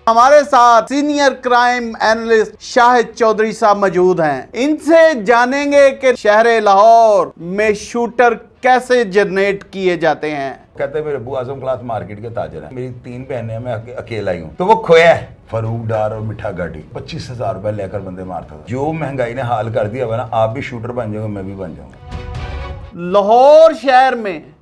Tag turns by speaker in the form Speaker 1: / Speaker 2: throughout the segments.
Speaker 1: हमारे साथ senior crime analyst Shahid Chaudhary साहब मौजूद हैं। इनसे जानेंगे कि शहर लाहौर में शूटर कैसे जनरेट किए जाते हैं।
Speaker 2: कहते हैं मेरे अब्बू आजम क्लास मार्केट के ताजर हैं, मेरी 3 बहनें हैं, मैं अकेला ही हूँ। तो वो खोया है फरूक डार और मिठा गाड़ी 25,000 रुपए लेकर बंदे मारता था। जो महंगाई ने हाल कर दिया हुआ ना, आप भी शूटर बन जाओगे, मैं भी बन जाऊंगा।
Speaker 1: लाहौर शहर में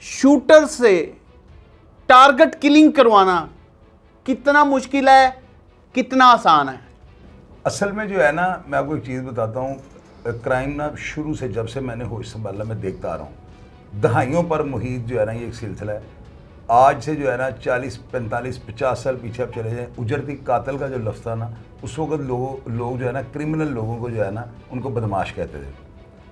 Speaker 1: शूटर से टारगेट किलिंग करवाना कितना मुश्किल है, कितना आसान है?
Speaker 2: असल में जो है ना, मैं आपको एक चीज़ बताता हूँ, क्राइम ना शुरू से जब से मैंने होश संभाला मैं देखता आ रहा हूँ, दहाइयों पर मुहित जो है ना, ये एक सिलसिला है। आज से जो है ना 40, 45, 50 साल पीछे आप चले जाएं, उजरती कातिल का जो लफ्ज़ था ना, उस वक्त लोग जो है ना, क्रिमिनल लोगों को जो है ना, उनको बदमाश कहते थे।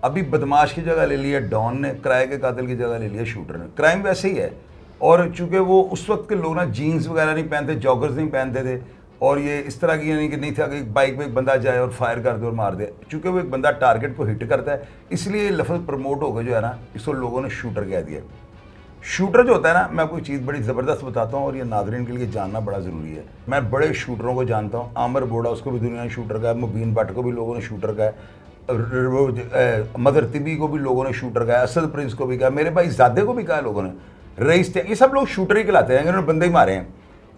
Speaker 2: अभी बदमाश की जगह ले लिया डॉन ने, किराए के कातिल की जगह ले लिया शूटर ने। क्राइम वैसे ही है। और चूँकि वो उस वक्त के लोग ना जीन्स वगैरह नहीं पहनते, जॉगर्स नहीं पहनते थे, और ये इस तरह की यानी कि नहीं था कि बाइक पे एक बंदा जाए और फायर कर दे और मार दे। चूँकि वो एक बंदा टारगेट को हिट करता है, इसलिए ये लफ्ज़ प्रमोट हो गया जो है ना, इसको लोगों ने शूटर कह दिया। शूटर जो होता है ना, मैं आपको एक चीज़ बड़ी ज़बरदस्त बताता हूँ और ये नाज़रीन के लिए जानना बड़ा ज़रूरी है। मैं बड़े शूटरों को जानता हूँ। आमिर बोड़ा, उसको भी दुनिया ने शूटर कहा है। मुबीन भट्ट को भी लोगों ने शूटर कहा है। मदर तिबी को भी लोगों ने शूटर कहा है। असद प्रिंस को भी कहा, मेरे भाई ज़ादे को भी कहा लोगों ने। रईस थे, ये सब लोग शूटर ही कहलाते हैं, इन्होंने बंदे ही मारे हैं।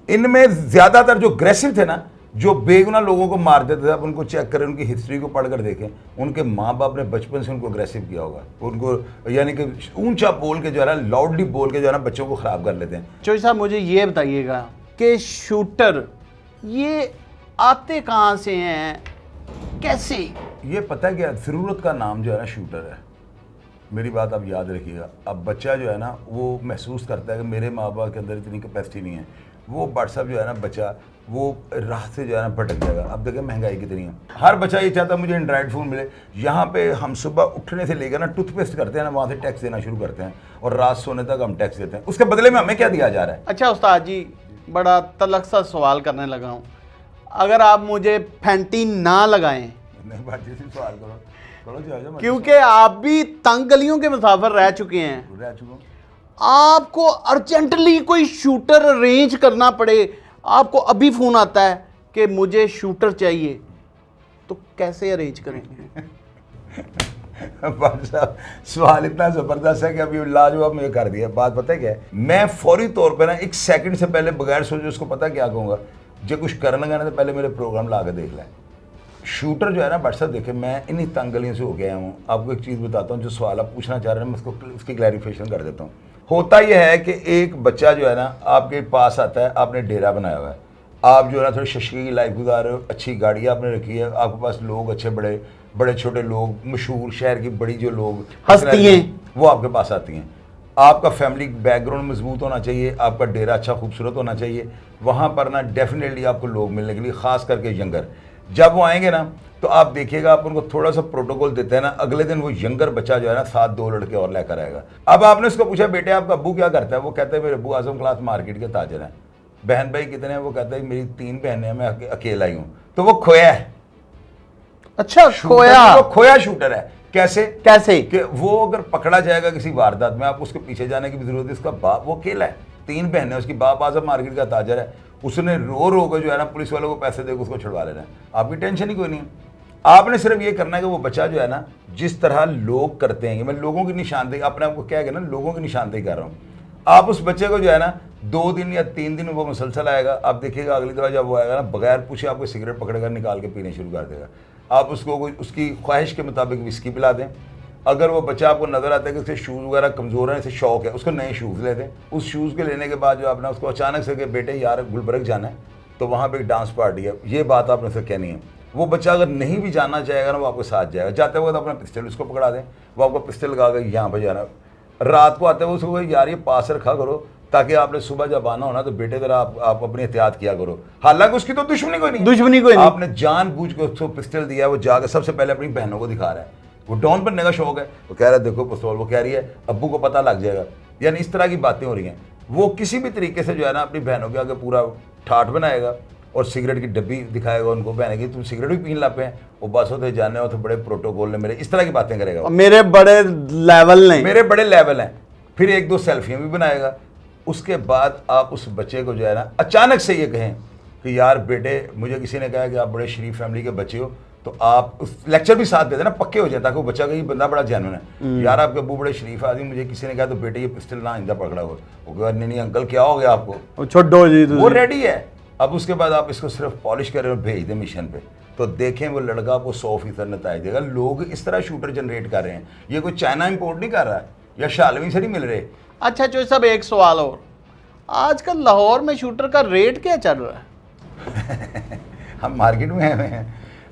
Speaker 2: इनमें ज़्यादातर जो अग्रेसिव थे ना, जो बेगुनाह लोगों को मार देते थे, आप उनको चेक करें, उनकी हिस्ट्री को पढ़कर देखें, उनके माँ बाप ने बचपन से उनको अग्रेसिव किया होगा। उनको यानी कि ऊंचा बोल के जो है ना, लाउडली बोल के जो है ना, बच्चों को ख़राब कर लेते हैं।
Speaker 1: चौधरी साहब, मुझे ये बताइएगा कि शूटर ये आते कहाँ से हैं, कैसे?
Speaker 2: ये पता है क्या, ज़रूरत का नाम जो है ना शूटर है। मेरी बात आप याद रखिएगा। अब बच्चा जो है ना, वो महसूस करता है कि मेरे माँ बाप के अंदर इतनी कैपेसिटी नहीं है। वो व्हाट्सअप जो है ना, बच्चा वो राह से जो है ना भटक जाएगा। अब देखिए महंगाई कितनी है, हर बच्चा ये चाहता है मुझे एंड्रॉइड फ़ोन मिले। यहाँ पे हम सुबह उठने से लेकर ना टूथपेस्ट करते हैं ना, वहाँ से टैक्स देना शुरू करते हैं, और रात सोने तक हम टैक्स देते हैं। उसके बदले में हमें क्या दिया जा रहा है?
Speaker 1: अच्छा उस्ताद जी, बड़ा तलख सा सवाल करने लगा हूँ। अगर आप मुझे फैंटी ना लगाएं,
Speaker 2: नहीं बात जी, सवाल करो
Speaker 1: क्योंकि आप भी तंग गलियों के मुसाफिर रह चुके हैं,
Speaker 2: रह चुका हूँ।
Speaker 1: आपको अर्जेंटली कोई शूटर अरेंज करना पड़े, आपको अभी फोन आता है कि मुझे शूटर चाहिए, तो कैसे अरेंज करेंगे?
Speaker 2: भाई साहब, सवाल इतना ज़बरदस्त है कि अभी लाजवाब मुझे कर दिया। बात पता है क्या है, मैं फौरी तौर पे ना 1 सेकंड से पहले बगैर सोचे उसको पता क्या कहूँगा, जो कुछ करना गाना तो पहले मेरे प्रोग्राम ला के देख लें। शूटर जो है ना, व्हाट्सएप देखे, मैं इन्हीं तंग गलियों से हो गया हूँ। आपको एक चीज़ बताता हूँ, जो सवाल आप पूछना चाह रहे हैं, मैं उसकी क्लैरिफिकेशन कर देता हूँ। होता यह है कि एक बच्चा जो है ना आपके पास आता है, आपने डेरा बनाया हुआ है, आप जो है ना थोड़ी शशकी की लाइफ गुजार रहे हो, अच्छी गाड़ी आपने रखी है, आपके पास लोग अच्छे बड़े छोटे लोग, मशहूर शहर की बड़ी जो लोग
Speaker 1: हस्ती हैं,
Speaker 2: वो आपके पास आती हैं। आपका फैमिली बैकग्राउंड मजबूत होना चाहिए, आपका डेरा अच्छा खूबसूरत होना चाहिए। वहाँ पर ना डेफिनेटली आपको लोग मिलने के लिए, ख़ास करके यंगर, जब वो आएंगे ना, तो आप देखिएगा, आप उनको थोड़ा सा प्रोटोकॉल देते हैं ना, अगले दिन वो यंगर बच्चा जो है ना 7 2 लड़के और लेकर आएगा। अब आपने उसको पूछा, बेटे आपका अब्बू क्या करता है? वो कहते हैं मेरे अब्बू आजम क्लास मार्केट के ताजर हैं। बहन भाई कितने हैं? वो कहते हैं मेरी 3 बहनें हैं, मैं अकेला ही हूँ। तो वो खोया है।
Speaker 1: अच्छा,
Speaker 2: खोया शूटर है। कैसे
Speaker 1: कि
Speaker 2: वो अगर पकड़ा जाएगा किसी वारदात में, आप उसके पीछे जाने की भी जरूरत है। उसका बाप, वो अकेला है, 3 बहनें, उसकी बाप आजम मार्केट का ताजर है। उसने रो कर जो है ना पुलिस वालों को पैसे देकर उसको छुड़वा लेना है। आपकी टेंशन ही कोई नहीं है। आपने सिर्फ ये करना है कि वो बच्चा जो है ना, जिस तरह लोग करते हैं, मैं लोगों की निशानदेही, अपने आप को क्या कहना, लोगों की निशानदेही कर रहा हूँ। आप उस बच्चे को जो है ना 2 दिन या 3 दिन वो मुसलसल आएगा। आप देखिएगा अगली दफ़ा जब वो आएगा ना, बगैर पूछे आपको सिगरेट पकड़ेगा, निकाल के पीने शुरू कर देगा। आप उसको उसकी ख्वाहिश के मुताबिक विस्की पिला दें। अगर वो बच्चा आपको नज़र आता है कि उसके शूज़ वगैरह कमज़ोर हैं, इसे शौक है, उसको नए शूज़ ले दें। उस शूज़ के लेने के बाद जो आपने उसको अचानक से कि बेटे यार गुलबर्ग जाना है, तो वहाँ पे एक डांस पार्टी है, ये बात आपने उसे कहनी है। वो बच्चा अगर नहीं भी जानना चाहेगा ना, वो आपके साथ जाएगा। जाते वक्त अपना पिस्टल उसको पकड़ा दें, वो आपको पिस्टल लगा कर यहाँ पर जाना। रात को आते हुए उसको यार ये पास रखा करो, ताकि आपने सुबह जब आना हो ना, तो बेटे तरह आप अपनी एहतियात किया करो। हालांकि उसकी तो दुश्मनी कोई नहीं, आपने जानबूझ के उसको पिस्टल दिया। वो जाकर सबसे पहले अपनी बहनों को दिखा रहा है, वो डॉन बनने का शौक है। वो कह रहा है देखो पिस्तौल, वो कह रही है अब्बू को पता लग जाएगा। यानी इस तरह की बातें हो रही हैं। वो किसी भी तरीके से जो है ना अपनी बहनों के आगे पूरा ठाठ बनाएगा और सिगरेट की डब्बी दिखाएगा उनको, बहन की तुम सिगरेट भी पीन लाते हैं, वो बस होते जाने हो तो बड़े प्रोटोकॉल ने मेरे, इस तरह की बातें करेगा।
Speaker 1: मेरे बड़े लेवल हैं।
Speaker 2: फिर 1-2 सेल्फियाँ भी बनाएगा। उसके बाद आप उस बच्चे को जो है ना अचानक से ये कहें कि यार बेटे, मुझे किसी ने कहा कि आप बड़े शरीफ फैमिली के बच्चे हो, तो आप उस लेक्चर भी साथ देते ना, पक्के हो जाए, ताकि वो बच्चा का ये बंदा बड़ा जेन्युइन है। यार आपके अब्बू बड़े शरीफ आदमी, मुझे किसी ने कहा तो बेटे ये पिस्टल ना आइंदा पकड़ा हो। वो कहा नहीं अंकल क्या हो गया आपको,
Speaker 1: छोड़ो जी,
Speaker 2: वो रेडी है। अब उसके बाद आप इसको सिर्फ पॉलिश करें और भेज दें मिशन पे, तो देखें वो लड़का आपको 100% नताइज देगा। लोग इस तरह शूटर जनरेट कर रहे हैं, ये कोई चाइना इंपोर्ट नहीं कर रहा है या शालवी से नहीं मिल रहे।
Speaker 1: अच्छा चौधरी साहब, एक सवाल और, आजकल लाहौर में शूटर का रेट क्या चल रहा है?
Speaker 2: हम मार्केट में आए हैं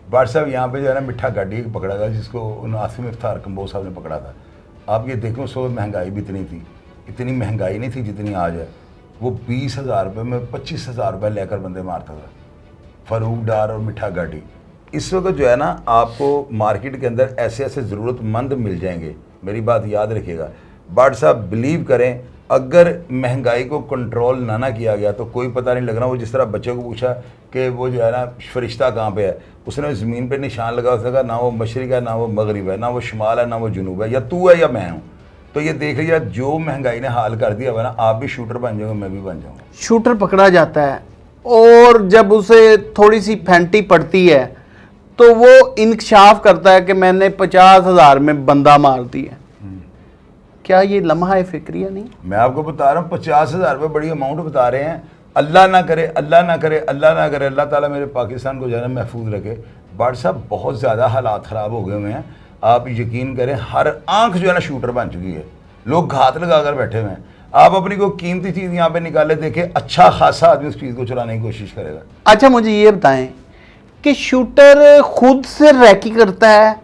Speaker 2: बाट साहब, यहाँ पे जो है ना मिठा गाड़ी पकड़ा था, जिसको उन आसिम इफ्तार कंबोज साहब ने पकड़ा था। आप ये देखो, उस वक्त महंगाई भी इतनी थी, इतनी महंगाई नहीं थी जितनी आज है। वो 20,000 रुपये में 25,000 रुपये लेकर बंदे मारता था, फरूक डार और मिठा गाड़ी। इस वक्त जो है ना आपको मार्केट के अंदर ऐसे ऐसे ज़रूरतमंद मिल जाएंगे। मेरी बात याद रखिएगा बाट साहब, बिलीव करें, अगर महंगाई को कंट्रोल ना किया गया तो कोई पता नहीं लगना। वो जिस तरह बच्चे को पूछा कि वो जो है ना फरिश्ता कहाँ पे है, उसने ज़मीन पे निशान लगा, उसने कहा ना वो मशरिक़ है ना वो मगरिब है, ना वो शुमाल है ना वो जुनूब है, या तू है या मैं हूँ। तो ये देख लीजिए, जो महंगाई ने हाल कर दिया हुआ ना, आप भी शूटर बन जाओगे, मैं भी बन जाऊँगा।
Speaker 1: शूटर पकड़ा जाता है और जब उसे थोड़ी सी फैंटी पड़ती है तो वो इंकशाफ करता है कि मैंने 50,000 में बंदा मार दिया। क्या ये लम्हा फिक्रिया नहीं?
Speaker 2: मैं आपको बता रहा हूँ, 50,000 रुपये बड़ी अमाउंट बता रहे हैं। अल्लाह ना करे, अल्लाह ना करे, अल्लाह ना करे, अल्लाह ताला मेरे पाकिस्तान को जो है ना महफूज रखे। बाट साहब बहुत ज़्यादा हालात ख़राब हो गए हुए हैं, आप यकीन करें, हर आंख जो है ना शूटर बन चुकी है, लोग घात लगा कर बैठे हुए हैं। आप अपनी कोई कीमती चीज़ यहाँ पे निकाले देखें, अच्छा खासा आदमी उस चीज़ को चुराने की कोशिश करेगा।
Speaker 1: अच्छा मुझे ये बताएं कि शूटर खुद से रैकी करता है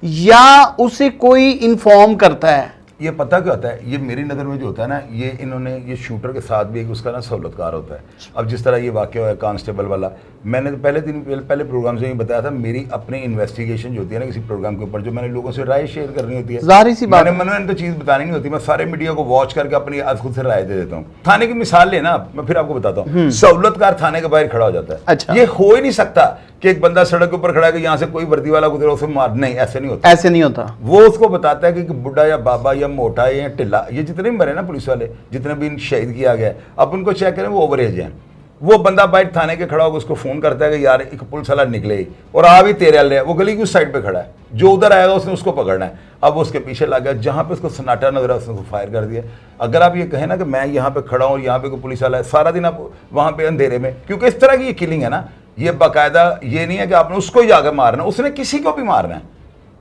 Speaker 1: या उसे कोई इन्फॉर्म करता है?
Speaker 2: ये पता क्या होता है, ये मेरी नज़र में जो होता है ना, ये इन्होंने ये शूटर के साथ भी एक उसका ना सहूलतकार होता है। अब जिस तरह ये वाक़या हुआ है कांस्टेबल वाला, मैंने तो पहले प्रोग्राम से ही बताया था, मेरी अपनी इन्वेस्टिगेशन जो होती है ना किसी प्रोग्राम के ऊपर, जो मैंने लोगों से राय शेयर करनी होती है,
Speaker 1: ज़ाहिर सी बात है,
Speaker 2: मैंने तो चीज़ बतानी नहीं होती, मैं सारे मीडिया को वॉच करके अपनी आज खुद से राय दे देता हूँ। थाने की मिसाल लेना, मैं फिर आपको बताता हूँ, सहूलतकार थाने के बाहर खड़ा हो जाता है।
Speaker 1: अच्छा।
Speaker 2: ये हो ही नहीं सकता कि एक बंदा सड़क के ऊपर खड़ा है कि यहाँ से कोई वर्दी वाला गुजरा उसे मार, नहीं, ऐसे नहीं होता,
Speaker 1: ऐसे नहीं होता।
Speaker 2: वो उसको बताता है कि बुढ़ा या बाबा या मोटा या टिल्ला, ये जितने भी मरे ना पुलिस वाले, जितने भी शहीद किया गया, अब उनको चेक करें वो ओवरेज हैं। वो बंदा बाइक थाने के खड़ा होकर उसको फ़ोन करता है कि यार एक पुलिस वाला निकले और आ भी तेरे वाले, वो गली की उस साइड पे खड़ा है, जो उधर आएगा उसने उसको पकड़ना है। अब वो उसके पीछे लग गया, जहाँ पे उसको सन्नाटा नजर उसने उसको फायर कर दिया। अगर आप ये कहें ना कि मैं यहाँ पे खड़ा हूँ, यहाँ पे कोई पुलिस वाला है, सारा दिन आप वहाँ पे अंधेरे में, क्योंकि इस तरह की ये किलिंग है ना, ये बाकायदा ये नहीं है कि आपने उसको ही जाकर मारना, उसने किसी को भी मारना है।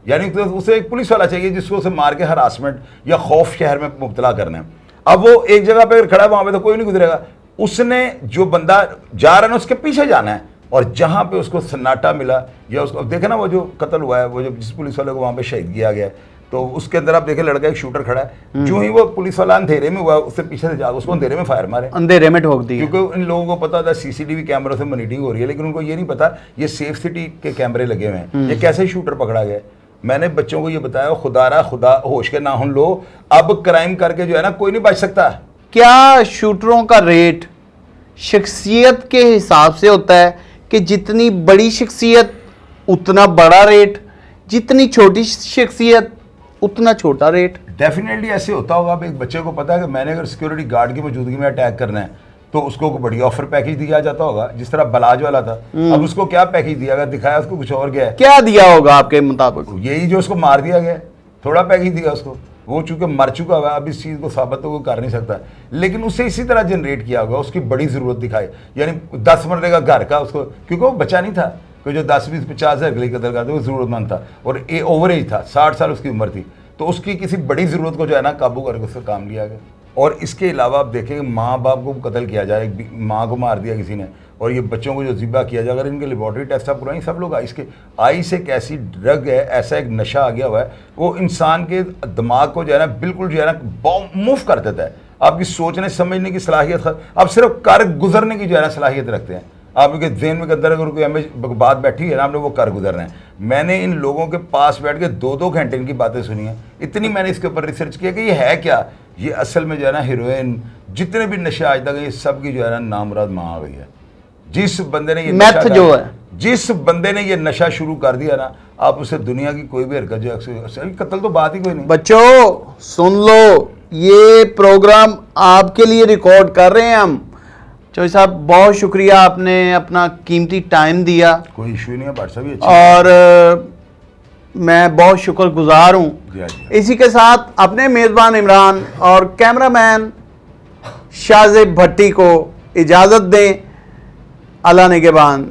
Speaker 2: यानी तो उसे एक पुलिस वाला चाहिए जिसको उसे मार के हरासमेंट या खौफ शहर में मुब्तला करना है। अब वो एक जगह पे खड़ा है, वहाँ पे तो कोई नहीं गुजरेगा, उसने जो बंदा जा रहा है ना उसके पीछे जाना है, और जहाँ पे उसको सन्नाटा मिला या उसको, अब देखे ना वो जो कत्ल हुआ है, वो जो जिस पुलिस वाले को वहाँ पे शहीद किया गया है, तो उसके अंदर आप देखें लड़का एक शूटर खड़ा है, जो ही वो पुलिस वाला अंधेरे में हुआ उससे पीछे से जाकर उसको अंधेरे में फायर मारे,
Speaker 1: अंधेरे में ठोक दी।
Speaker 2: क्योंकि इन लोगों को पता था सीसीटीवी कैमरों से मॉनिटरिंग हो रही है, लेकिन उनको ये नहीं पता ये सेफ सिटी के कैमरे लगे हुए हैं, ये कैसे शूटर पकड़ा गया। मैंने बच्चों को ये बताया, खुदा होश के ना हम लो, अब क्राइम करके जो है ना कोई नहीं बच सकता।
Speaker 1: क्या शूटरों का रेट शख्सियत के हिसाब से होता है कि जितनी बड़ी शख्सियत उतना बड़ा रेट, जितनी छोटी शख्सियत उतना छोटा रेट?
Speaker 2: डेफिनेटली ऐसे होता होगा। अब एक बच्चे को पता है कि मैंने अगर सिक्योरिटी गार्ड की मौजूदगी में अटैक करना है तो उसको बड़ी ऑफर पैकेज दिया जाता होगा, जिस तरह बलाज वाला था। अब उसको क्या पैकेज दिया गया, दिखाया उसको कुछ और गया है।
Speaker 1: क्या दिया होगा आपके मुताबिक?
Speaker 2: यही जो उसको मार दिया गया, थोड़ा पैकेज दिया उसको, वो चूंकि मर चुका हुआ, अब इस चीज़ को साबित तो वो कर नहीं सकता, लेकिन उसे इसी तरह जनरेट किया होगा, उसकी बड़ी ज़रूरत दिखाई, यानी 10 मरने का घर का उसको, क्योंकि वो बच्चा नहीं था कोई जो 10, 20, 50 हज़ार के लिए कतल करता, वो ज़रूरतमंद था और ए ओवरेज था, 60 साल उसकी उम्र थी, तो उसकी किसी बड़ी ज़रूरत को जो है ना काबू करके उससे काम लिया गया। और इसके अलावा आप देखें माँ बाप को कत्ल किया जाए, माँ को मार दिया किसी ने, और ये बच्चों को जो ज़िबा किया जाए, अगर इनके लेबॉर्ट्री टेस्ट आप करवाएं, सब लोग इसके आइस एक ऐसी ड्रग है, ऐसा एक नशा आ गया हुआ है, वो इंसान के दिमाग को जो है ना बिल्कुल जो है ना मूव कर देता है। आपकी सोचने समझने की सलाहियत, आप सिर्फ कर गुजरने की जो है ना सलाहियत रखते हैं। आपके जहन में अंदर अगर कोई हमें बात बैठी है ना, आपने वो कर गुजर रहे हैं। मैंने इन लोगों के पास बैठ के 2-2 घंटे इनकी बातें सुनी हैं, इतनी मैंने इसके ऊपर रिसर्च किया कि ये है क्या। ये असल में जो है ना हीरोइन, जितने भी नशे आज तक ये सब की जो है ना नामुराद माँ आ गई है। जिस बंदे ने ये
Speaker 1: मैथ जो है,
Speaker 2: जिस बंदे ने ये नशा शुरू कर दिया ना, आप उसे दुनिया की कोई भी हरकत जो कत्ल तो बात ही कोई नहीं।
Speaker 1: बच्चों सुन लो, ये प्रोग्राम आपके लिए रिकॉर्ड कर रहे हैं हम। चौधरी साहब बहुत शुक्रिया, आपने अपना कीमती टाइम दिया
Speaker 2: कोई इशू नहीं है, बादशाह भी अच्छी
Speaker 1: और मैं बहुत शुक्रगुजार हूँ।
Speaker 2: जी हाँ, जी हाँ।
Speaker 1: इसी के साथ अपने मेज़बान इमरान और कैमरामैन शाज़ेब भट्टी को इजाज़त दें। अल्लाह निगहबान।